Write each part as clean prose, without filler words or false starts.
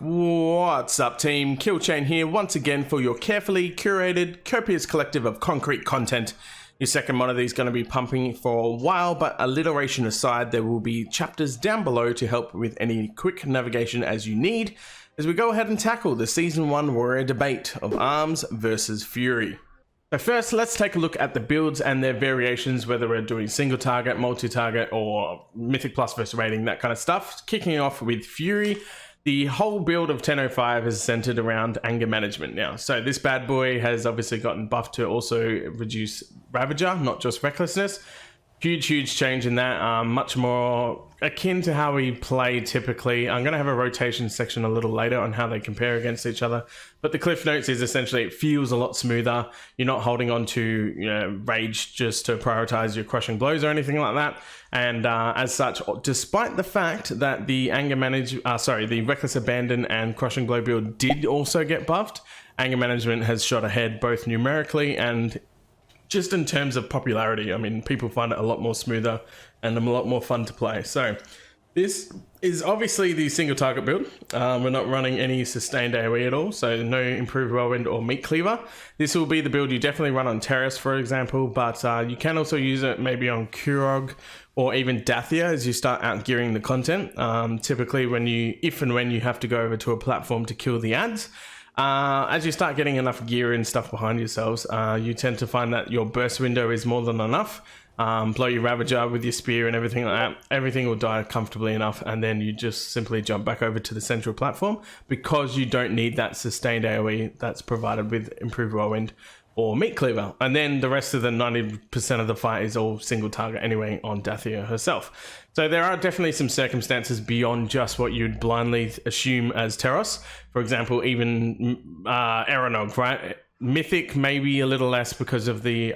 What's up, team? Killchain here once again for your carefully curated, copious collective of concrete content. Your second one of these is going to be pumping for a while, but alliteration aside, there will be chapters down below to help with any quick navigation as you need, as we go ahead and tackle the Season 1 Warrior debate of Arms versus Fury. So first, let's take a look at the builds and their variations, whether we're doing single target, multi-target, or Mythic Plus versus rating, that kind of stuff. Kicking off with Fury. The whole build of 10.05 is centered around anger management now. So this bad boy has obviously gotten buffed to also reduce Ravager, not just recklessness. Huge change in that. Much more akin to how we play typically. I'm going to have a rotation section a little later on how they compare against each other. But the cliff notes is essentially it feels a lot smoother. You're not holding on to rage just to prioritize your crushing blows or anything like that. And as such, despite the fact that the the reckless abandon and crushing blow build did also get buffed, anger management has shot ahead both numerically and just in terms of popularity. I mean, people find it a lot more smoother and a lot more fun to play. So this is obviously the single target build. We're not running any sustained AoE at all, so no improved whirlwind or meat cleaver. This will be the build you definitely run on Thunderous, for example, but you can also use it maybe on Kurog or even Dathia as you start out gearing the content. Typically if and when you have to go over to a platform to kill the ads. As you start getting enough gear and stuff behind yourselves, you tend to find that your burst window is more than enough. Blow your Ravager with your spear and everything like that. Everything will die comfortably enough, and then you just simply jump back over to the central platform because you don't need that sustained AoE that's provided with improved whirlwind or meat cleaver. And then the rest of the 90% of the fight is all single target anyway on Dathia herself. So there are definitely some circumstances beyond just what you'd blindly assume as Teros. For example, even Aeronog, right? Mythic maybe a little less because of the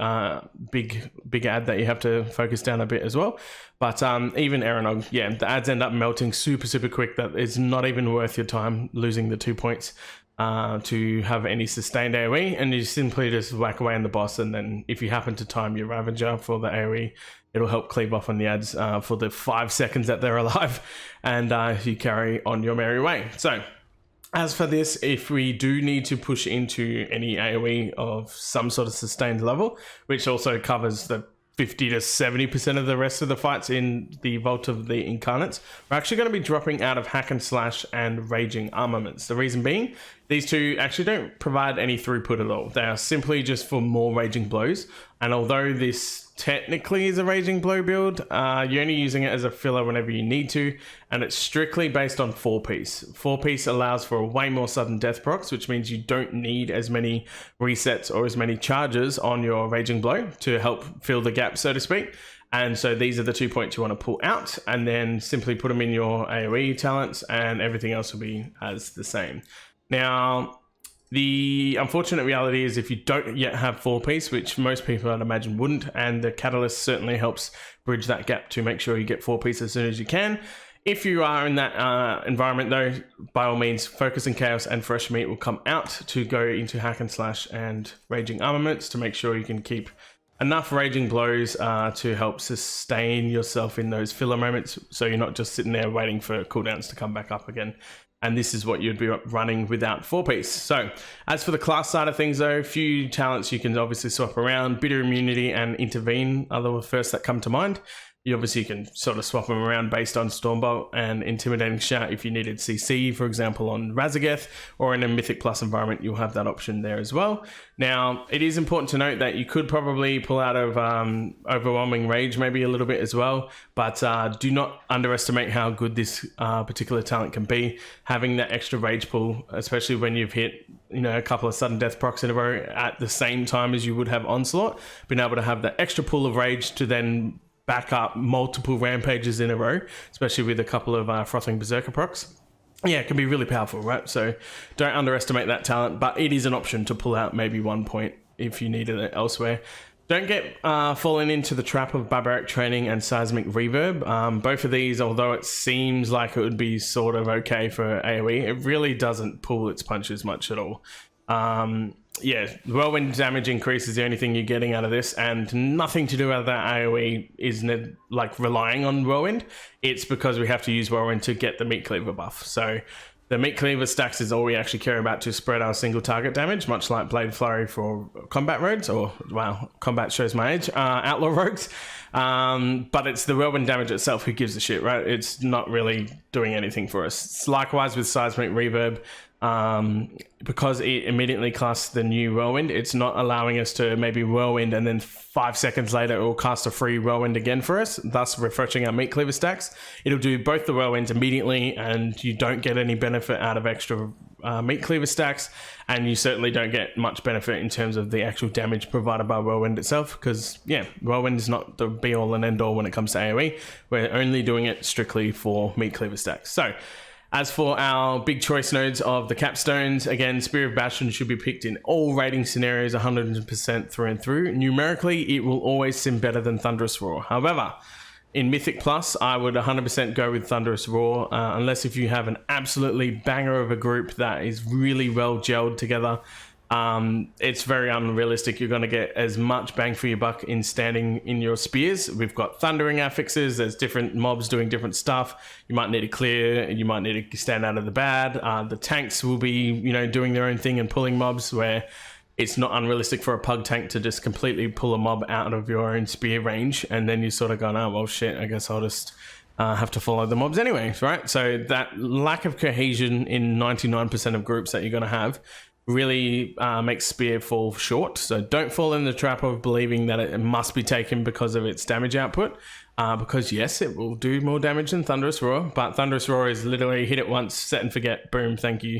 big ad that you have to focus down a bit as well. But even Aeronog, yeah, the ads end up melting super quick. That is not even worth your time losing the 2 points to have any sustained AoE, and you simply just whack away on the boss, and then if you happen to time your Ravager for the AoE, it'll help cleave off on the ads for the 5 seconds that they're alive, and you carry on your merry way. So as for this, if we do need to push into any AoE of some sort of sustained level, which also covers the 50 to 70% of the rest of the fights in the Vault of the Incarnates, we're actually going to be dropping out of Hack and Slash and Raging Armaments. The reason being, these two actually don't provide any throughput at all. They are simply just for more Raging Blows. And although this technically is a Raging Blow build, you're only using it as a filler whenever you need to, and it's strictly based on 4-piece. 4-piece allows for way more sudden death procs, which means you don't need as many resets or as many charges on your Raging Blow to help fill the gap, so to speak. And so these are the 2 points you want to pull out, and then simply put them in your AoE talents, and everything else will be as the same. Now, the unfortunate reality is if you don't yet have 4-piece, which most people I'd imagine wouldn't, and the Catalyst certainly helps bridge that gap to make sure you get 4-piece as soon as you can. If you are in that environment though, by all means, Focus and Chaos and Fresh Meat will come out to go into Hack and Slash and Raging Armaments to make sure you can keep enough Raging Blows to help sustain yourself in those filler moments, so you're not just sitting there waiting for cooldowns to come back up again. And this is what you'd be running without 4-piece. So as for the class side of things though, few talents you can obviously swap around. Bitter Immunity and Intervene are the first that come to mind. You obviously can sort of swap them around based on Stormbolt and Intimidating Shout if you needed CC, for example, on Razageth, or in a Mythic Plus environment, you'll have that option there as well. Now, it is important to note that you could probably pull out of Overwhelming Rage maybe a little bit as well, but do not underestimate how good this particular talent can be. Having that extra rage pool, especially when you've hit a couple of sudden death procs in a row at the same time as you would have Onslaught, being able to have that extra pool of rage to then back up multiple rampages in a row, especially with a couple of Frothing Berserker procs. Yeah, it can be really powerful, right? So don't underestimate that talent, but it is an option to pull out maybe 1 point if you needed it elsewhere. Don't get fallen into the trap of Barbaric Training and Seismic Reverb. Both of these, although it seems like it would be sort of okay for AoE, it really doesn't pull its punches much at all. Yeah, whirlwind damage increase is the only thing you're getting out of this, and nothing to do with that AoE isn't like relying on whirlwind. It's because we have to use whirlwind to get the meat cleaver buff. So The Meat Cleaver stacks is all we actually care about to spread our single target damage, much like Blade Flurry for combat rogues, or, wow, combat shows my age, outlaw rogues. But it's the whirlwind damage itself who gives a shit, right? It's not really doing anything for us. It's likewise with Seismic Reverb. Because it immediately casts the new whirlwind, it's not allowing us to maybe whirlwind and then 5 seconds later it will cast a free whirlwind again for us, thus refreshing our Meat Cleaver stacks. It'll do both the whirlwinds immediately, and you don't get any benefit out of extra Meat Cleaver stacks, and you certainly don't get much benefit in terms of the actual damage provided by whirlwind itself, because yeah, whirlwind is not the be all and end all when it comes to AoE. We're only doing it strictly for Meat Cleaver stacks. So as for our big choice nodes of the capstones, again, Spear of Bastion should be picked in all rating scenarios 100% through and through. Numerically, it will always sim better than Thunderous Roar. However, in Mythic Plus, I would 100% go with Thunderous Roar, unless if you have an absolutely banger of a group that is really well gelled together. It's very unrealistic. You're going to get as much bang for your buck in standing in your spears. We've got thundering affixes. There's different mobs doing different stuff. You might need to clear. You might need to stand out of the bad. The tanks will be, doing their own thing and pulling mobs, where it's not unrealistic for a pug tank to just completely pull a mob out of your own spear range. And then you sort of go, oh, well, shit, I guess I'll just have to follow the mobs anyways, right? So that lack of cohesion in 99% of groups that you're going to have really makes Spear fall short. So don't fall in the trap of believing that it must be taken because of its damage output. Because yes, it will do more damage than Thunderous Roar, but Thunderous Roar is literally hit it once, set and forget, boom, thank you.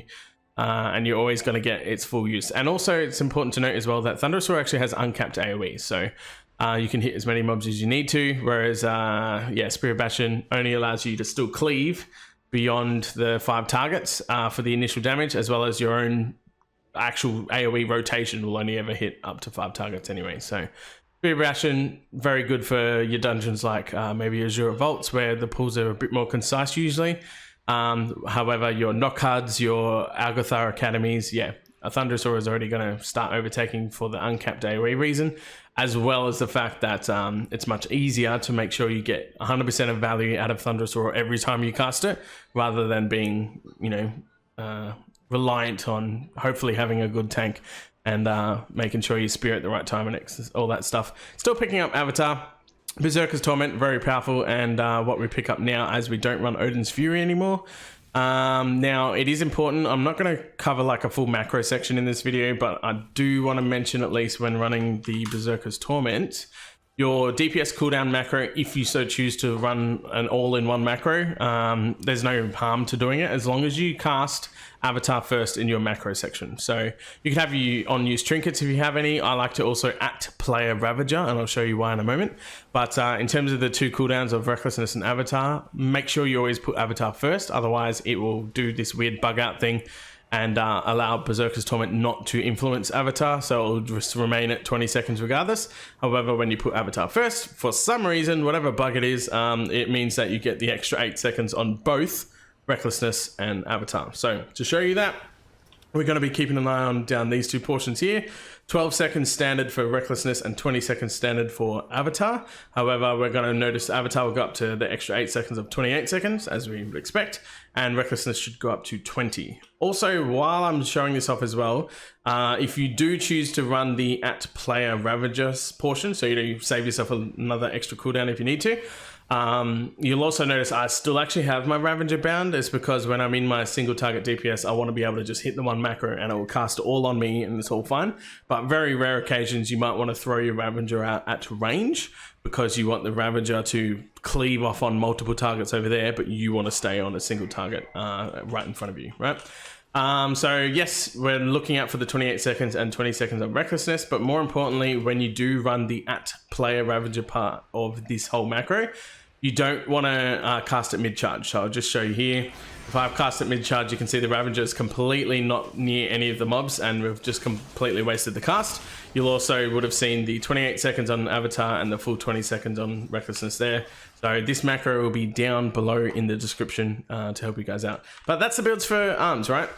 And you're always going to get its full use. And also it's important to note as well that Thunderous Roar actually has uncapped AoE. So you can hit as many mobs as you need to, whereas Spear of Bastion only allows you to still cleave beyond the 5 targets for the initial damage, as well as your own actual AoE rotation will only ever hit up to 5 targets anyway. So Spear of Bastion, very good for your dungeons like maybe Azure Vaults, where the pulls are a bit more concise usually. However, your Knockhards, your Algothar Academies, a Thunderous Roar is already going to start overtaking for the uncapped AoE reason, as well as the fact that it's much easier to make sure you get 100% of value out of Thunderous Roar every time you cast it, rather than being, reliant on hopefully having a good tank and making sure you spear at the right time and all that stuff. Still picking up Avatar. Berserker's Torment, very powerful, and what we pick up now as we don't run Odin's Fury anymore. Now, it is important. I'm not going to cover like a full macro section in this video, but I do want to mention, at least when running the Berserker's Torment, your DPS cooldown macro, if you so choose to run an all-in-one macro, there's no harm to doing it as long as you cast Avatar first in your macro section. So you can have your on-use trinkets if you have any. I like to also @player Ravager, and I'll show you why in a moment. But in terms of the 2 cooldowns of Recklessness and Avatar, make sure you always put Avatar first, otherwise it will do this weird bug out thing and allow Berserker's Torment not to influence Avatar, so it'll just remain at 20 seconds regardless. However, when you put Avatar first, for some reason, whatever bug it is, it means that you get the extra 8 seconds on both Recklessness and Avatar. So to show you that, we're going to be keeping an eye on down these 2 portions here. 12 seconds standard for Recklessness and 20 seconds standard for Avatar. However, we're going to notice Avatar will go up to the extra 8 seconds of 28 seconds, as we would expect, and Recklessness should go up to 20. Also, while I'm showing this off as well, if you do choose to run the @player Ravager portion, so you save yourself another extra cooldown if you need to, you'll also notice I still actually have my Ravager bound. It's because when I'm in my single target DPS, I want to be able to just hit the one macro and it will cast all on me and it's all fine. But very rare occasions you might want to throw your Ravager out at range because you want the Ravager to cleave off on multiple targets over there, but you want to stay on a single target right in front of you, right? So yes, we're looking out for the 28 seconds and 20 seconds of Recklessness, but more importantly, when you do run the @player Ravager part of this whole macro, you don't want to cast it mid-charge. So I'll just show you here. If I've cast it mid-charge, you can see the Ravager is completely not near any of the mobs and we've just completely wasted the cast. You'll also would have seen the 28 seconds on Avatar and the full 20 seconds on Recklessness there. So this macro will be down below in the description to help you guys out. But that's the builds for Arms, right?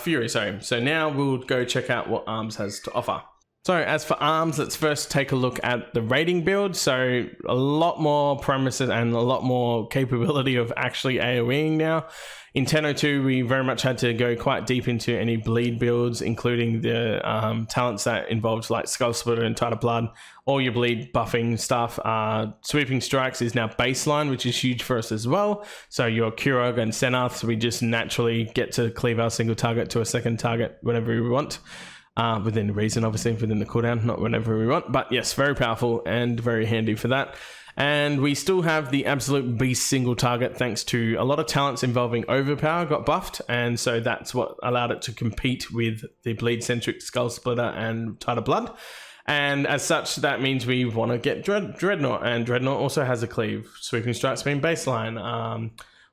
Fury, sorry. So now we'll go check out what Arms has to offer. So as for arms, let's first take a look at the raiding build. So a lot more premises and a lot more capability of actually AoEing now. In 10.02, we very much had to go quite deep into any bleed builds, including the talents that involved like Skull Splitter and Tide of Blood, all your bleed buffing stuff. Sweeping Strikes is now baseline, which is huge for us as well. So your Kurog and Senaths, we just naturally get to cleave our single target to a second target whenever we want. Within reason, obviously, within the cooldown, not whenever we want. But yes, very powerful and very handy for that. And we still have the absolute beast single target thanks to a lot of talents involving overpower got buffed. And so that's what allowed it to compete with the bleed-centric Skull Splitter and Tide of Blood. And as such, that means we want to get Dreadnought. And Dreadnought also has a cleave. Sweeping Strikes being baseline.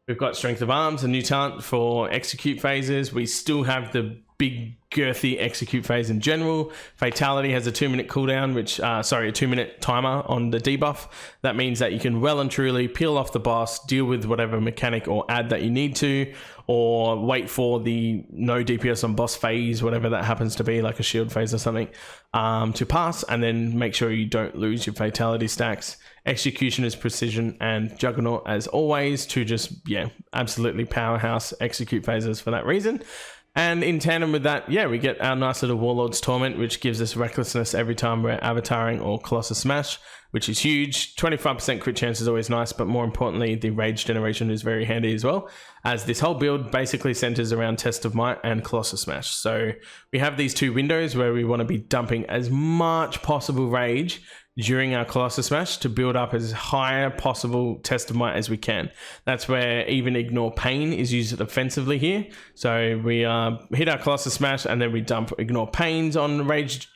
We've got Strength of Arms, a new talent for execute phases. We still have the big girthy execute phase in general. Fatality has a 2-minute cooldown, which a 2-minute timer on the debuff. That means that you can well and truly peel off the boss, deal with whatever mechanic or add that you need to, or wait for the no DPS on boss phase, whatever that happens to be, like a shield phase or something, to pass, and then make sure you don't lose your fatality stacks. Execution is precision, and Juggernaut as always to just, absolutely powerhouse execute phases for that reason. And in tandem with that, we get our nice little Warlord's Torment, which gives us recklessness every time we're avataring or Colossus Smash, which is huge. 25% crit chance is always nice, but more importantly, the rage generation is very handy as well, as this whole build basically centers around Test of Might and Colossus Smash. So we have these two windows where we want to be dumping as much possible rage during our Colossus Smash to build up as high a possible Test of Might as we can. That's where even Ignore Pain is used offensively here. So we hit our Colossus Smash and then we dump Ignore Pains on rage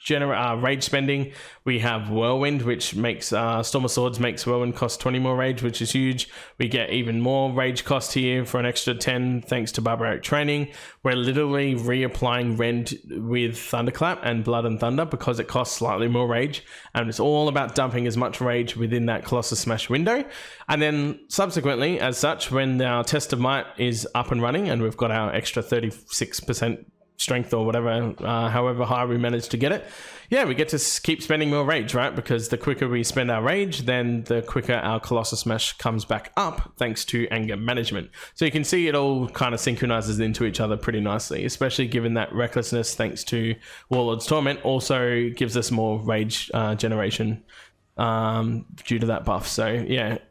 spending. We have Whirlwind, which makes Storm of Swords makes Whirlwind cost 20 more rage, which is huge. We get even more rage cost here for an extra 10 thanks to Barbaric Training. We're literally reapplying Rend with Thunderclap and Blood and Thunder because it costs slightly more rage, and it's all about dumping as much rage within that Colossus Smash window. And then subsequently, as such, when our Test of Might is up and running and we've got our extra 36% strength or whatever, however high we manage to get it, we get to keep spending more rage, right? Because the quicker we spend our rage, then the quicker our Colossus Smash comes back up thanks to anger management. So you can see it all kind of synchronizes into each other pretty nicely, especially given that recklessness thanks to Warlord's Torment also gives us more rage generation due to that buff. So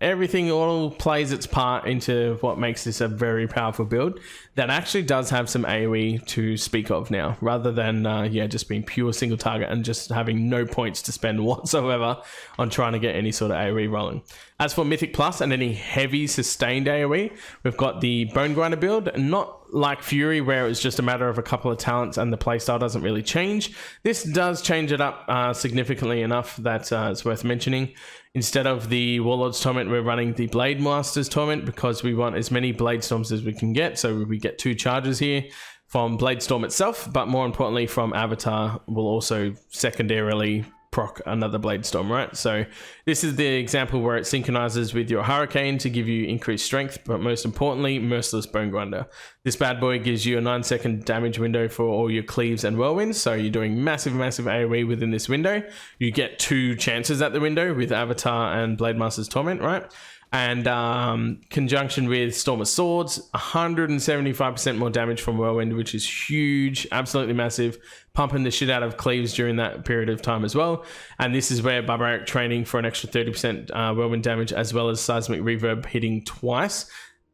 everything all plays its part into what makes this a very powerful build that actually does have some AoE to speak of now, rather than just being pure single target and just having no points to spend whatsoever on trying to get any sort of AoE rolling. As for Mythic Plus and any heavy sustained AoE, we've got the Bonegrinder build, not like Fury where it was just a matter of a couple of talents and the playstyle doesn't really change. This does change it up significantly enough that it's worth mentioning. Instead of the Warlord's Torment, we're running the Blade Master's Torment because we want as many Blade Storms as we can get. So we get 2 charges here from Blade Storm itself, but more importantly from Avatar will also secondarily proc another Blade Storm, right? So this is the example where it synchronizes with your Hurricane to give you increased strength, but most importantly, Merciless Bonegrinder. This bad boy gives you a 9-second damage window for all your Cleaves and Whirlwinds, so you're doing massive AoE within this window. You get 2 chances at the window with Avatar and Blade Master's Torment, right? And conjunction with Storm of Swords, 175% more damage from Whirlwind, which is huge, absolutely massive, pumping the shit out of Cleaves during that period of time as well. And this is where Barbaric Training for an extra 30% Whirlwind damage, as well as Seismic Reverb hitting twice.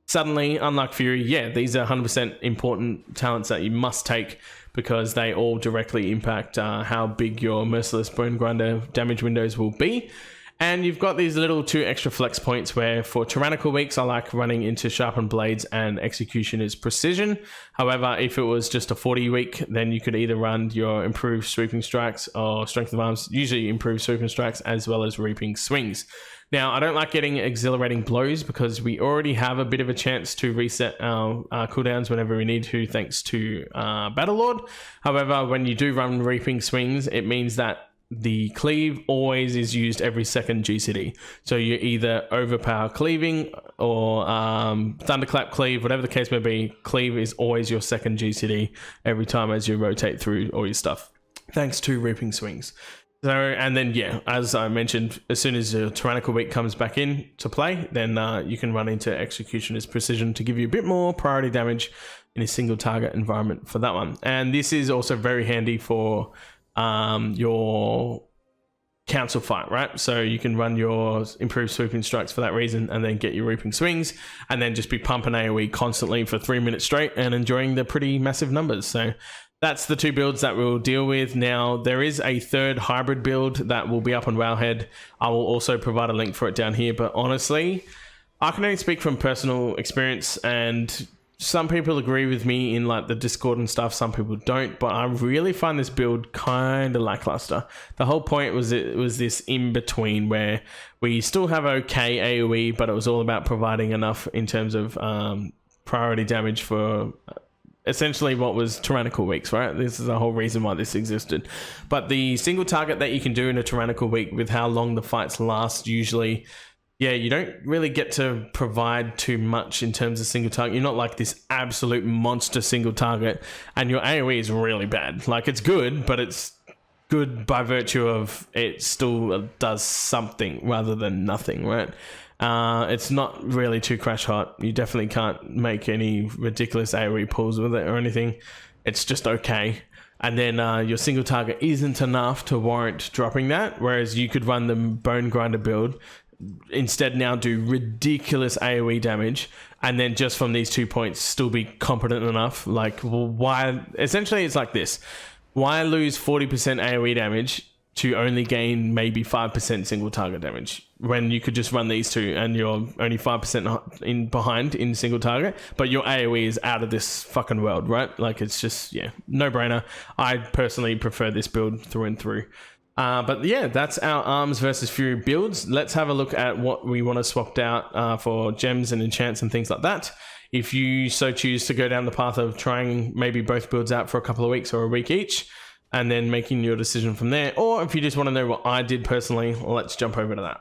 Suddenly, unlike Fury, these are 100% important talents that you must take because they all directly impact how big your Merciless Bonegrinder damage windows will be. And you've got these little 2 extra flex points where for Tyrannical weeks, I like running into Sharpened Blades and Execution is Precision. However, if it was just a 40 week, then you could either run your Improved Sweeping Strikes or Strength of Arms, usually Improved Sweeping Strikes, as well as Reaping Swings. Now, I don't like getting Exhilarating Blows because we already have a bit of a chance to reset our cooldowns whenever we need to, thanks to Battlelord. However, when you do run Reaping Swings, it means that the Cleave always is used every second GCD. So you either overpower Cleaving or Thunderclap Cleave, whatever the case may be. Cleave is always your second GCD every time as you rotate through all your stuff. thanks to Reaping Swings. So, and then, yeah, as I mentioned, as soon as the Tyrannical week comes back in to play, then you can run into Executioner's Precision to give you a bit more priority damage in a single target environment for that one. And this is also very handy for your council fight, right? So you can run your improved sweeping strikes for that reason, and then get your Reaping Swings, and then just be pumping AoE constantly for 3 minutes straight and enjoying the pretty massive numbers. So that's the two builds that we'll deal with. Now, there is a third hybrid build that will be up on Wowhead. I will also provide a link for it down here, but honestly, I can only speak from personal experience, and some people agree with me in like the Discord and stuff, some people don't, but I really find this build kind of lackluster. The whole point was it was this in between where we still have okay AoE, but it was all about providing enough in terms of priority damage for essentially what was Tyrannical weeks, right? This is the whole reason why this existed. But the single target that you can do in a Tyrannical week with how long the fights last usually, yeah, you don't really get to provide too much in terms of single target. You're not like this absolute monster single target, and your AoE is really bad. Like, it's good, but it's good by virtue of it still does something rather than nothing, right? It's not really too crash hot. You definitely can't make any ridiculous AoE pulls with it or anything. It's just okay. And then your single target isn't enough to warrant dropping that, whereas you could run the Bonegrinder build, instead now do ridiculous AoE damage, and then just from these 2 points still be competent enough. Like, well, why? Essentially, it's like this. Why lose 40% AoE damage to only gain maybe 5% single target damage when you could just run these two and you're only 5% in behind in single target, but your AoE is out of this fucking world, right? Like, it's just, yeah, no brainer. I personally prefer this build through and through. But yeah, that's our Arms versus Fury builds. Let's have a look at what we want to swap out for gems and enchants and things like that. If you so choose to go down the path of trying maybe both builds out for a couple of weeks or a week each, and then making your decision from there. Or if you just want to know what I did personally, let's jump over to that.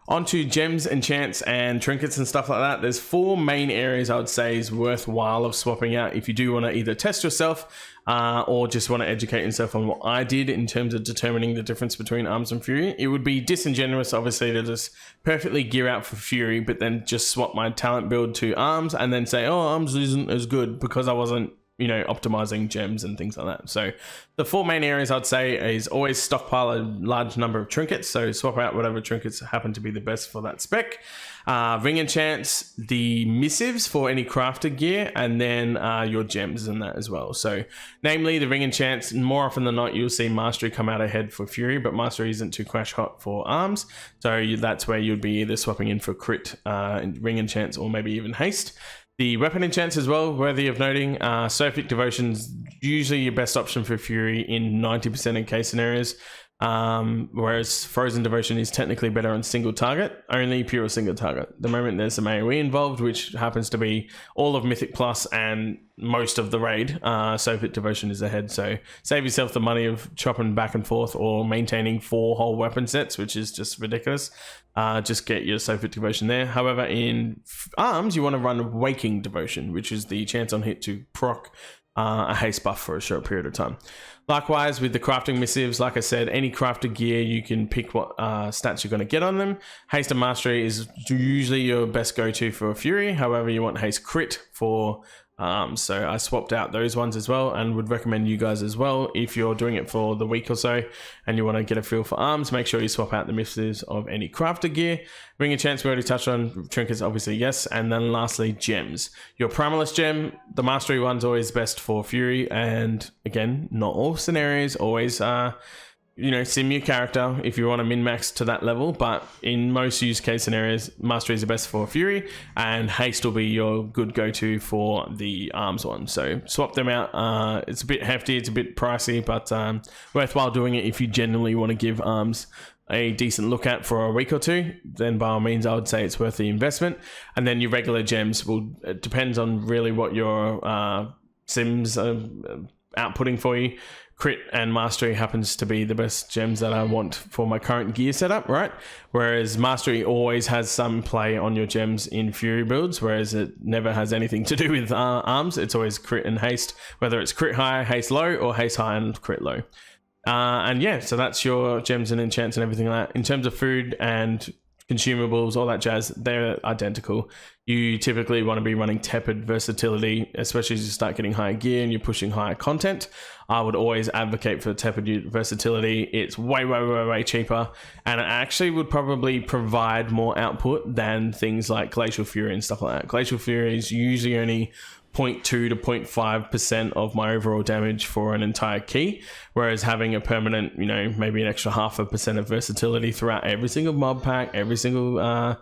Onto gems, enchants, and trinkets and stuff like that. There's 4 main areas I would say is worthwhile of swapping out if you do want to either test yourself or just want to educate yourself on what I did in terms of determining the difference between Arms and Fury. It would be disingenuous, obviously, to just perfectly gear out for Fury, but then just swap my talent build to Arms and then say, oh, Arms isn't as good because I wasn't, you know, optimizing gems and things like that. So the 4 main areas I'd say is always stockpile a large number of trinkets. So swap out whatever trinkets happen to be the best for that spec. Ring enchants, the missives for any crafter gear, and then your gems in that as well. So namely the ring enchants, more often than not, you'll see Mastery come out ahead for Fury, but Mastery isn't too crash hot for Arms. So that's where you'd be either swapping in for crit, ring enchants, or maybe even haste. The weapon enchants as well, worthy of noting. Sophic Devotion's usually your best option for Fury in 90% of case scenarios, whereas Frozen Devotion is technically better on single target, only pure single target. The moment there's some AoE involved, which happens to be all of Mythic Plus and most of the raid, Sophic Devotion is ahead. So save yourself the money of chopping back and forth or maintaining 4 whole weapon sets, which is just ridiculous. Just get your Sophic Devotion there. However, in Arms, you want to run Waking Devotion, which is the chance on hit to proc a haste buff for a short period of time. Likewise, with the crafting missives, like I said, any crafter gear, you can pick what stats you're going to get on them. Haste and Mastery is usually your best go-to for Fury. However, you want Haste Crit for Arms. So I swapped out those ones as well, and would recommend you guys as well, if you're doing it for the week or so and you want to get a feel for Arms, make sure you swap out the missives of any crafter gear. Ring enchants we already touched on, trinkets obviously yes, and then lastly gems. Your Primalist gem, the Mastery one's always best for Fury, and again, not all scenarios always you know, sim your character if you want to min-max to that level, but in most use case scenarios, Mastery is the best for Fury, and Haste will be your good go-to for the Arms one. So swap them out. It's a bit hefty, it's a bit pricey, but worthwhile doing it if you genuinely want to give Arms a decent look at for a week or two. Then by all means, I would say it's worth the investment. And then your regular gems it depends on really what your sims are outputting for you. Crit and Mastery happens to be the best gems that I want for my current gear setup, right? Whereas Mastery always has some play on your gems in Fury builds, whereas it never has anything to do with Arms. It's always crit and haste, whether it's crit high, haste low, or haste high and crit low. And yeah, so that's your gems and enchants and everything like that. In terms of food and consumables, all that jazz, they're identical. You typically want to be running tepid versatility, especially as you start getting higher gear and you're pushing higher content. I would always advocate for tepid versatility. It's way cheaper, and it actually would probably provide more output than things like Glacial Fury and stuff like that. Glacial Fury is usually only 0.2 to 0.5% of my overall damage for an entire key, whereas having a permanent, maybe an extra 0.5% of versatility throughout every single mob pack, every single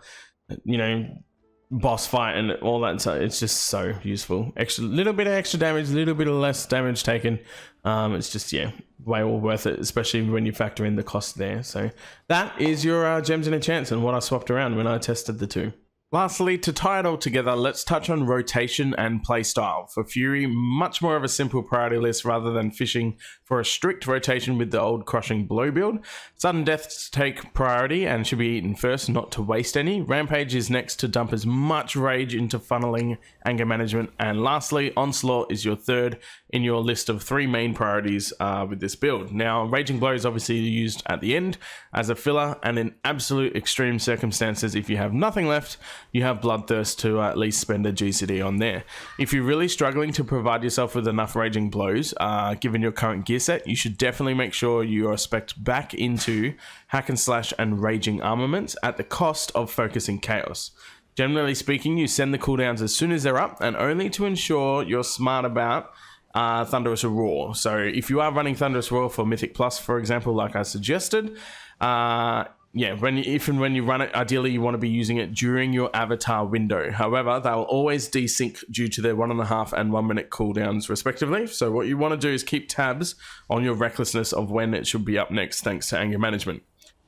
boss fight and all that, so it's just so useful. Little bit of extra damage, little bit of less damage taken. It's just, yeah, way all worth it, especially when you factor in the cost there. So that is your gems and enchants and what I swapped around when I tested the two. Lastly, to tie it all together, let's touch on rotation and playstyle. For Fury, much more of a simple priority list rather than fishing for a strict rotation with the old Crushing Blow build. Sudden deaths take priority and should be eaten first, not to waste any. Rampage is next to dump as much rage into funneling, anger management, and lastly, Onslaught is your third in your list of 3 main priorities with this build. Now, Raging Blow is obviously used at the end as a filler, and in absolute extreme circumstances, if you have nothing left, you have Bloodthirst to at least spend a GCD on there. If you're really struggling to provide yourself with enough Raging Blows, given your current gear set, you should definitely make sure you are spec'd back into Hack and Slash and Raging armaments at the cost of focusing Chaos. Generally speaking, you send the cooldowns as soon as they're up, and only to ensure you're smart about Thunderous Roar. So if you are running Thunderous Roar for Mythic Plus, for example, like I suggested, if and when you run it, ideally you want to be using it during your avatar window. However, they'll always desync due to their 1.5 and 1 minute cooldowns respectively. So what you want to do is keep tabs on your recklessness of when it should be up next, thanks to anger management.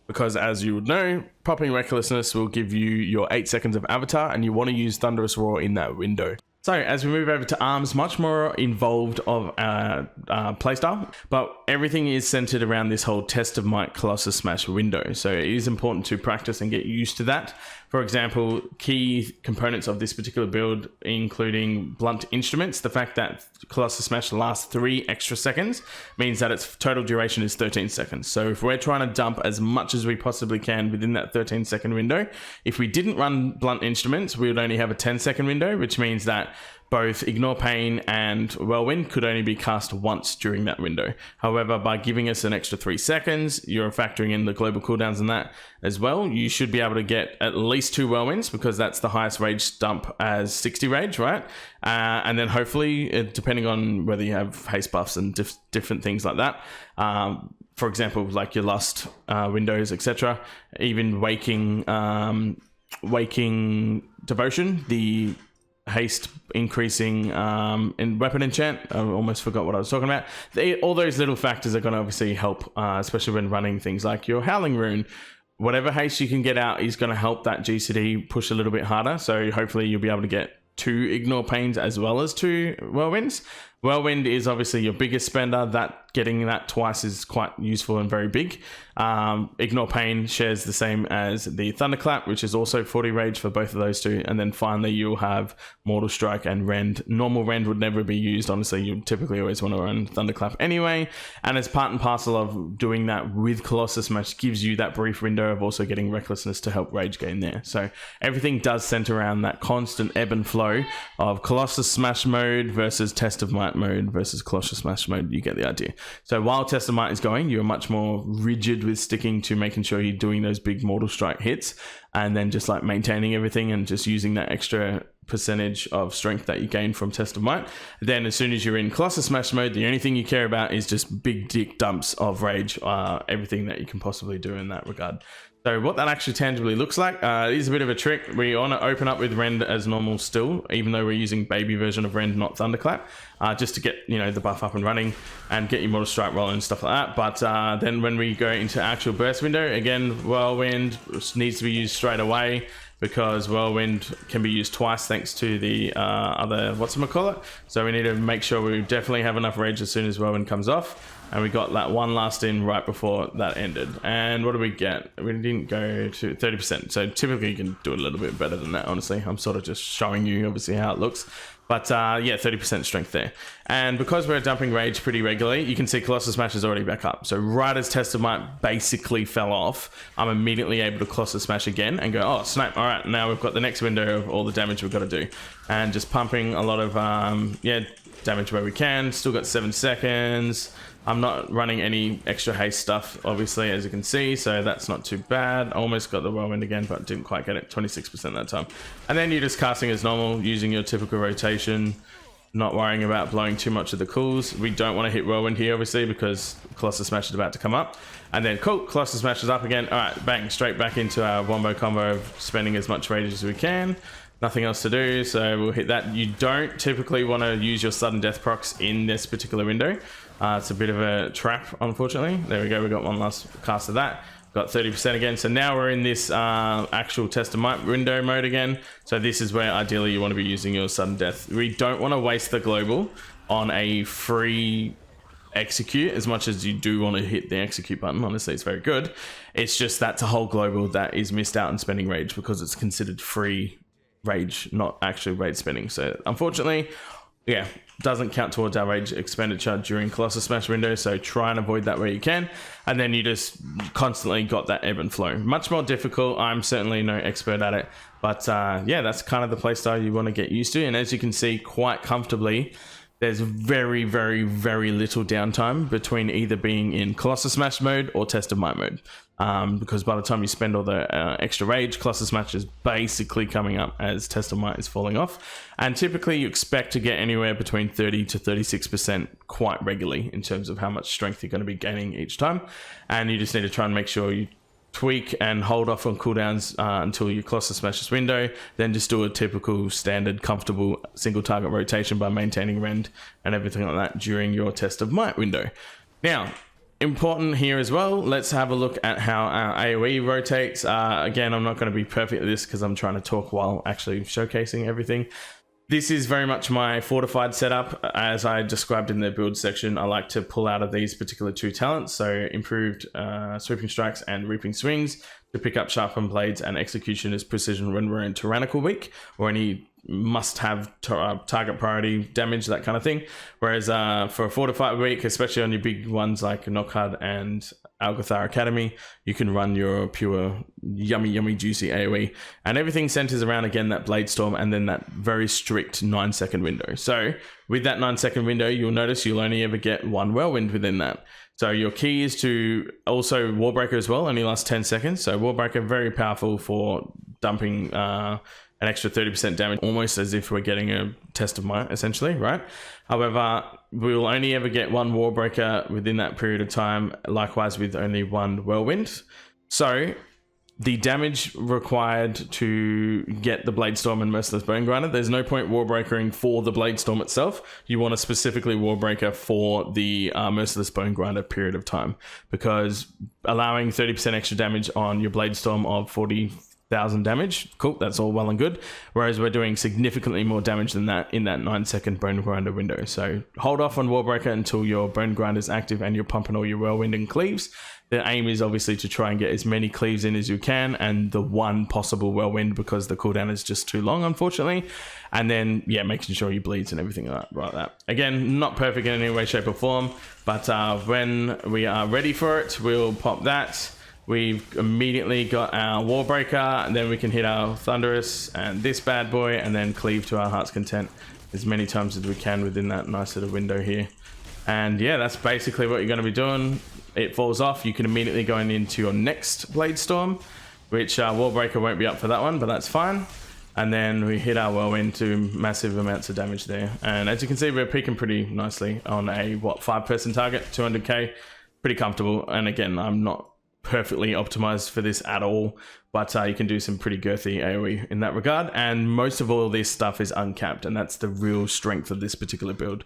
Because as you would know, popping recklessness will give you your 8 seconds of avatar, and you want to use Thunderous Roar in that window. So as we move over to arms, much more involved of playstyle, but everything is centered around this whole Test of Might Colossus Smash window. So it is important to practice and get used to that. For example, key components of this particular build, including blunt instruments. The fact that Colossus Smash lasts 3 extra seconds means that its total duration is 13 seconds. So if we're trying to dump as much as we possibly can within that 13-second window, if we didn't run blunt instruments, we would only have a 10-second window, which means that both Ignore Pain and Whirlwind could only be cast once during that window. However, by giving us an extra 3 seconds, you're factoring in the global cooldowns and that as well, you should be able to get at least 2 Whirlwinds, because that's the highest rage dump as 60 rage, right? And then hopefully, depending on whether you have haste buffs and different things like that, for example, like your Lust windows, etc., even Waking Devotion, the haste increasing in weapon enchant. I almost forgot what I was talking about. All those little factors are going to obviously help, especially when running things like your Howling Rune. Whatever haste you can get out is going to help that GCD push a little bit harder. So hopefully you'll be able to get 2 Ignore Pains as well as 2 Whirlwinds. Whirlwind is obviously your biggest spender. That getting that twice is quite useful and very big. Ignore Pain shares the same as the Thunderclap, which is also 40 rage for both of those two. And then finally you'll have Mortal Strike and Rend. Normal Rend would never be used. Honestly, you typically always want to run Thunderclap anyway. And as part and parcel of doing that with Colossus Smash gives you that brief window of also getting Recklessness to help rage gain there. So everything does center around that constant ebb and flow of Colossus Smash mode versus Test of Might mode versus Colossus Smash mode. You get the idea. So while Test of Might is going, you're much more rigid with sticking to making sure you're doing those big Mortal Strike hits, and then just like maintaining everything and just using that extra percentage of strength that you gain from Test of Might. Then as soon as you're in Colossus Smash mode, the only thing you care about is just big dick dumps of rage, everything that you can possibly do in that regard. So what that actually tangibly looks like, it is a bit of a trick. We want to open up with Rend as normal still, even though we're using baby version of Rend, not Thunderclap, just to get, the buff up and running and get your Mortal Strike rolling and stuff like that. But then when we go into actual burst window, again, Whirlwind needs to be used straight away, because Whirlwind can be used twice thanks to the other whatchamacallit. So we need to make sure we definitely have enough rage as soon as Whirlwind comes off. And we got that one last in right before that ended. And what do we get? We didn't go to 30%. So typically you can do a little bit better than that, honestly. I'm sort of just showing you obviously how it looks. But yeah, 30% strength there. And because we're dumping rage pretty regularly, you can see Colossus Smash is already back up. So right as Test of Might basically fell off, I'm immediately able to Colossus Smash again and go, oh snap, all right, now we've got the next window of all the damage we've got to do. And just pumping a lot of yeah, damage where we can. Still got 7 seconds. I'm not running any extra haste stuff, obviously, as you can see, so that's not too bad. Almost got the whirlwind again, but didn't quite get it, 26% that time. And then you're just casting as normal, using your typical rotation, not worrying about blowing too much of the cools. We don't want to hit whirlwind here, obviously, because Colossus Smash is about to come up. And then, cool, Colossus Smash is up again. All right, bang, straight back into our wombo combo of spending as much rage as we can. Nothing else to do, so we'll hit that. You don't typically want to use your sudden death procs in this particular window. It's a bit of a trap, unfortunately. There we go, we got one last cast of that. Got 30% again. So now we're in this actual Test of Might window mode again. So this is where ideally you want to be using your sudden death. We don't want to waste the global on a free execute as much as you do want to hit the execute button. Honestly, it's very good. It's just that's a whole global that is missed out on spending rage because it's considered free rage, not actually rage spending. So unfortunately, yeah, doesn't count towards our rage expenditure during Colossus Smash window, so try and avoid that where you can. And then you just constantly got that ebb and flow. Much more difficult. I'm certainly no expert at it, but yeah, that's kind of the playstyle you want to get used to. And as you can see, quite comfortably, there's very, very, very little downtime between either being in Colossus Smash mode or Test of Might mode. Because by the time you spend all the extra rage, Colossus Smash is basically coming up as Test of Might is falling off. And typically you expect to get anywhere between 30 to 36% quite regularly in terms of how much strength you're going to be gaining each time. And you just need to try and make sure you tweak and hold off on cooldowns until you Colossus Smashes window, then just do a typical standard comfortable single target rotation by maintaining rend and everything like that during your Test of Might window. Now, important here as well, let's have a look at how our AoE rotates. Again, I'm not going to be perfect at this because I'm trying to talk while actually showcasing everything. This is very much my fortified setup. As I described in the build section, I like to pull out of these particular 2 talents, so improved sweeping strikes and reaping swings to pick up sharpened blades and execution as precision when we're in Tyrannical week or any must-have target priority damage, that kind of thing. Whereas for a fortified week, especially on your big ones like Nokhad and Algothar Academy, you can run your pure yummy juicy AoE, and everything centers around again that Blade Storm and then that very strict 9-second window. So with that 9-second window, you'll notice you'll only ever get 1 whirlwind within that. So your key is to also Warbreaker as well, only lasts 10 seconds. So Warbreaker, very powerful for dumping an extra 30% damage, almost as if we're getting a Test of Might, essentially, right? However, we'll only ever get 1 Warbreaker within that period of time, likewise with only 1 Whirlwind. So the damage required to get the Blade Storm and Merciless Bonegrinder, there's no point Warbreakering for the Blade Storm itself. You want to specifically Warbreaker for the Merciless Bonegrinder period of time, because allowing 30% extra damage on your Blade Storm of 40,000 damage, cool, that's all well and good, whereas we're doing significantly more damage than that in that 9-second Bone Grinder window. So hold off on Warbreaker until your Bone Grinder is active and you're pumping all your Whirlwind and Cleaves. The aim is obviously to try and get as many Cleaves in as you can and the 1 possible Whirlwind, because the cooldown is just too long, unfortunately. And then, yeah, making sure you bleeds and everything like that. Again, not perfect in any way, shape or form, but when we are ready for it, we'll pop that. We've immediately got our Warbreaker, and then we can hit our Thunderous and this bad boy, and then Cleave to our heart's content as many times as we can within that nice little window here. And yeah, that's basically what you're going to be doing. It falls off, you can immediately go into your next Blade Storm, which Warbreaker won't be up for that one, but that's fine. And then we hit our Whirlwind to massive amounts of damage there. And as you can see, we're peaking pretty nicely on a 5-person target, 200k, pretty comfortable. And again, I'm not perfectly optimized for this at all, but you can do some pretty girthy AoE in that regard. And most of all this stuff is uncapped, and that's the real strength of this particular build.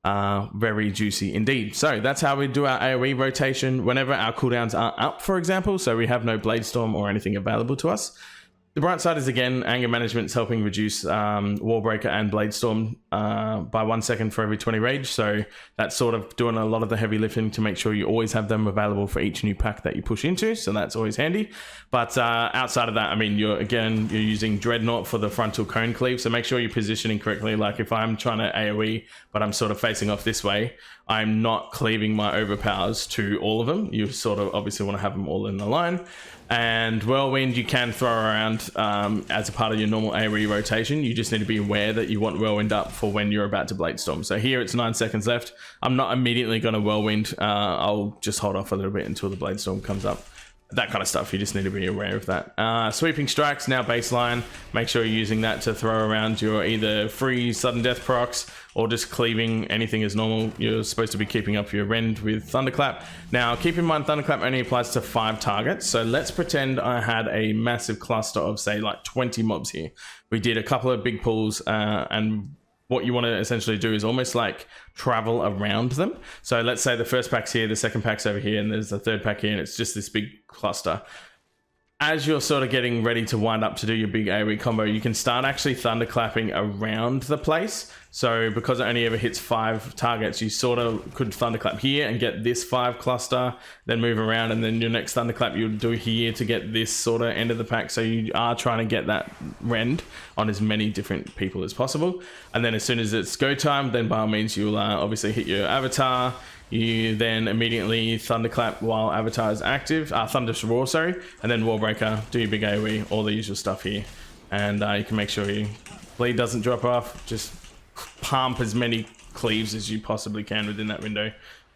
Very juicy indeed. So that's how we do our AoE rotation whenever our cooldowns are up, for example. So we have no Blade Storm or anything available to us. The bright side is, again, anger management is helping reduce Warbreaker and Bladestorm by 1 second for every 20 rage. So that's sort of doing a lot of the heavy lifting to make sure you always have them available for each new pack that you push into. So that's always handy. But outside of that, I mean, you're using Dreadnought for the frontal cone cleave. So make sure you're positioning correctly. Like if I'm trying to AoE, but I'm sort of facing off this way, I'm not cleaving my overpowers to all of them. You sort of obviously want to have them all in the line. And Whirlwind you can throw around as a part of your normal AoE rotation. You just need to be aware that you want Whirlwind up for when you're about to Bladestorm. So here it's 9 seconds left. I'm not immediately going to Whirlwind. I'll just hold off a little bit until the Bladestorm comes up. That kind of stuff, you just need to be aware of that. Sweeping Strikes, now baseline. Make sure you're using that to throw around your either free sudden death procs or just cleaving anything as normal. You're supposed to be keeping up your rend with Thunderclap. Now, keep in mind, Thunderclap only applies to 5 targets. So let's pretend I had a massive cluster of, say, like 20 mobs here. We did a couple of big pulls and what you want to essentially do is almost like travel around them. So let's say the first pack's here, the second pack's over here, and there's the third pack here, and it's just this big cluster. As you're sort of getting ready to wind up to do your big AoE combo, you can start actually thunderclapping around the place. So because it only ever hits 5 targets, you sort of could thunderclap here and get this 5 cluster, then move around, and then your next thunderclap you'll do here to get this sort of end of the pack. So you are trying to get that rend on as many different people as possible. And then as soon as it's go time, then by all means you'll obviously hit your avatar. You then immediately thunderclap while avatar is active, Thunderous Roar, sorry, and then Warbreaker, do your big AoE, all the usual stuff here. And you can make sure your bleed doesn't drop off, just pump as many cleaves as you possibly can within that window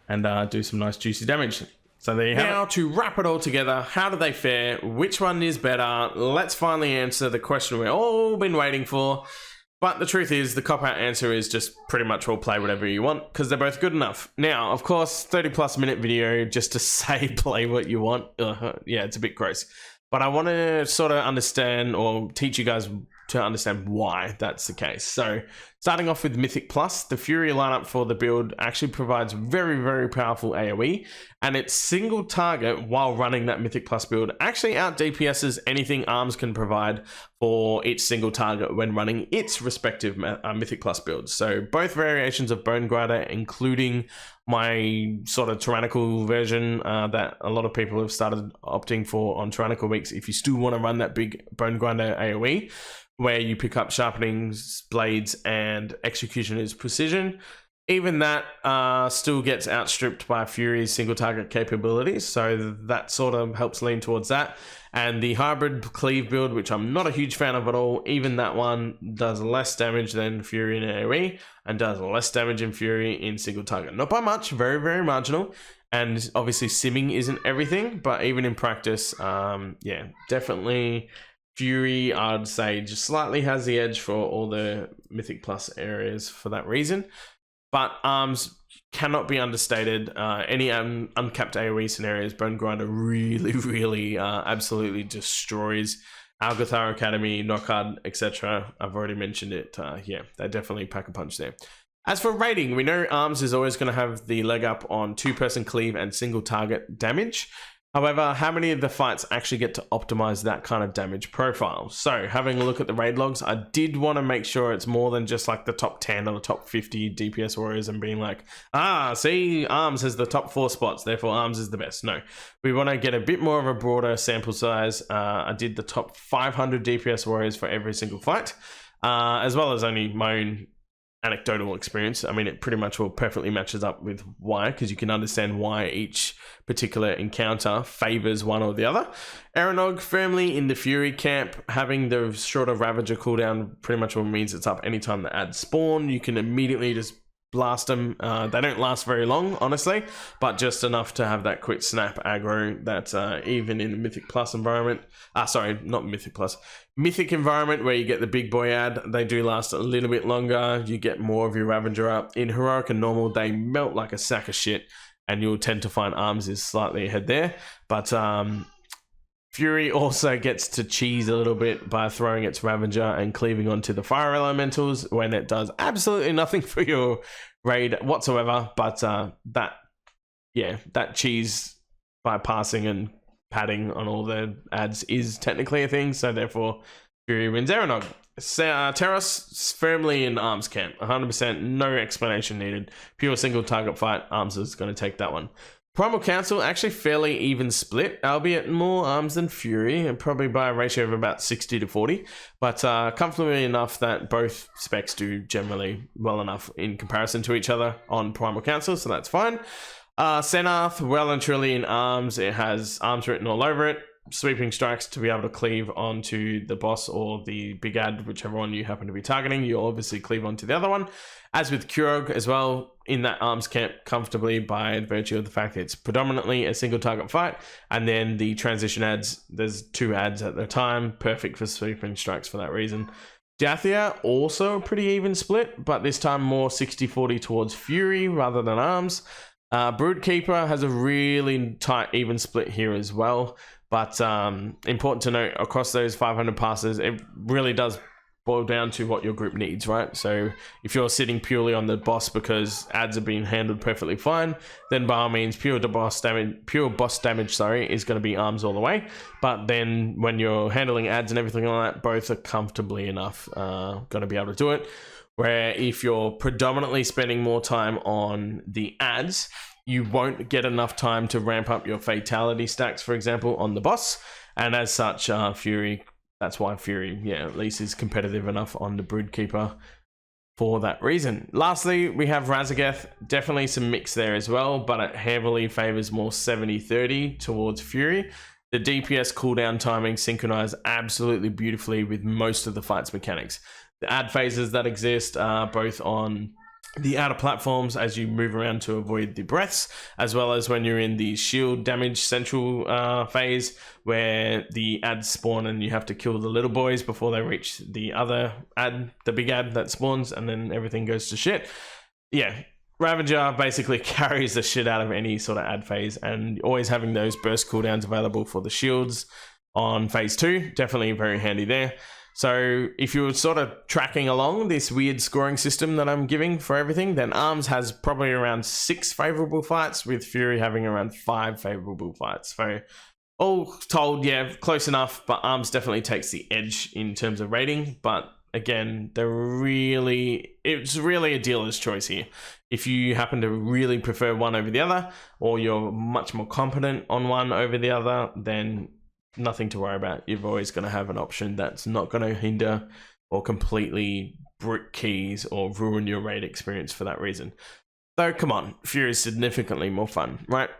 and do some nice juicy damage. So there you have it. Now to wrap it all together, how do they fare? Which one is better? Let's finally answer the question we've all been waiting for. But the truth is, the cop-out answer is just pretty much all play whatever you want, because they're both good enough. Now, of course, 30+ minute video just to say play what you want. Yeah, it's a bit gross. But I want to sort of understand or teach you guys to understand why that's the case. So starting off with Mythic Plus, the Fury lineup for the build actually provides very, very powerful AoE, and its single target while running that Mythic Plus build actually out DPSs anything ARMS can provide for each single target when running its respective Mythic Plus builds. So both variations of Bonegrinder, including my sort of Tyrannical version that a lot of people have started opting for on Tyrannical weeks, if you still want to run that big Bonegrinder AoE, where you pick up Sharpening's Blades and Executioner's Precision. Even that still gets outstripped by Fury's single target capabilities, so that sort of helps lean towards that. And the hybrid Cleave build, which I'm not a huge fan of at all, even that one does less damage than Fury in AoE and does less damage in Fury in single target. Not by much, very, very marginal. And obviously simming isn't everything, but even in practice, yeah, definitely Fury, I'd say, just slightly has the edge for all the Mythic Plus areas for that reason. But ARMS cannot be understated. Any uncapped AoE scenarios, Bonegrinder really absolutely destroys. Algathar Academy, Knockhard, etc. I've already mentioned it. Yeah, they definitely pack a punch there. As for rating, we know ARMS is always going to have the leg up on 2-person cleave and single target damage. However, how many of the fights actually get to optimize that kind of damage profile? So having a look at the raid logs, I did want to make sure it's more than just like the top 10 or the top 50 DPS warriors and being like, see, ARMS has the top 4 spots, therefore ARMS is the best. No, we want to get a bit more of a broader sample size. I did the top 500 DPS warriors for every single fight, as well as only my own anecdotal experience. I mean, it pretty much all perfectly matches up with why, because you can understand why each particular encounter favors one or the other. Aeronog firmly in the Fury camp, having the shorter Ravager cooldown pretty much all means it's up anytime the ads spawn. You can immediately just blast them. They don't last very long, honestly, but just enough to have that quick snap aggro that even in the Mythic Plus environment, sorry, not Mythic Plus, Mythic environment where you get the big boy ad, they do last a little bit longer. You get more of your Ravager up. In Heroic and Normal, they melt like a sack of shit, and you'll tend to find ARMS is slightly ahead there. But Fury also gets to cheese a little bit by throwing its Ravager and cleaving onto the fire elementals when it does absolutely nothing for your raid whatsoever. But that cheese by passing and padding on all the ads is technically a thing, so therefore Fury wins Aeronog. Terros firmly in Arms camp, 100%, no explanation needed. Pure single target fight, Arms is going to take that one. Primal Council, actually fairly even split, albeit more Arms than Fury, and probably by a ratio of about 60 to 40, but comfortably enough that both specs do generally well enough in comparison to each other on Primal Council, so that's fine. Senarth, well and truly in Arms, it has Arms written all over it, sweeping strikes to be able to cleave onto the boss or the big ad, whichever one you happen to be targeting. You'll obviously cleave onto the other one. As with Kurog as well, in that Arms camp comfortably by virtue of the fact that it's predominantly a single target fight, and then the transition ads, there's 2 ads at the time, perfect for sweeping strikes for that reason. Dathia, also a pretty even split, but this time more 60-40 towards Fury rather than Arms. Broodkeeper has a really tight even split here as well, but important to note, across those 500 passes, it really does boil down to what your group needs, right? So if you're sitting purely on the boss because ads are being handled perfectly fine, then by all means pure boss damage is going to be Arms all the way. But then when you're handling ads and everything like that, both are comfortably enough going to be able to do it. Where if you're predominantly spending more time on the ads, you won't get enough time to ramp up your fatality stacks, for example, on the boss. And as such, Fury, that's why Fury, at least is competitive enough on the Broodkeeper for that reason. Lastly, we have Razageth. Definitely some mix there as well, but it heavily favors more 70-30 towards Fury. The DPS cooldown timing synchronized absolutely beautifully with most of the fight's mechanics. The ad phases that exist both on the outer platforms as you move around to avoid the breaths, as well as when you're in the shield damage central phase where the ads spawn and you have to kill the little boys before they reach the other ad, the big ad that spawns, and then everything goes to shit. Ravager basically carries the shit out of any sort of ad phase, and always having those burst cooldowns available for the shields on phase 2, definitely very handy there. So if you're sort of tracking along this weird scoring system that I'm giving for everything, then Arms has probably around 6 favorable fights, with Fury having around 5 favorable fights. So all told, close enough, but Arms definitely takes the edge in terms of rating. But again, it's really a dealer's choice here. If you happen to really prefer one over the other, or you're much more competent on one over the other, then nothing to worry about. You're always going to have an option that's not going to hinder or completely brick keys or ruin your raid experience for that reason. Though, come on, Fury is significantly more fun, right?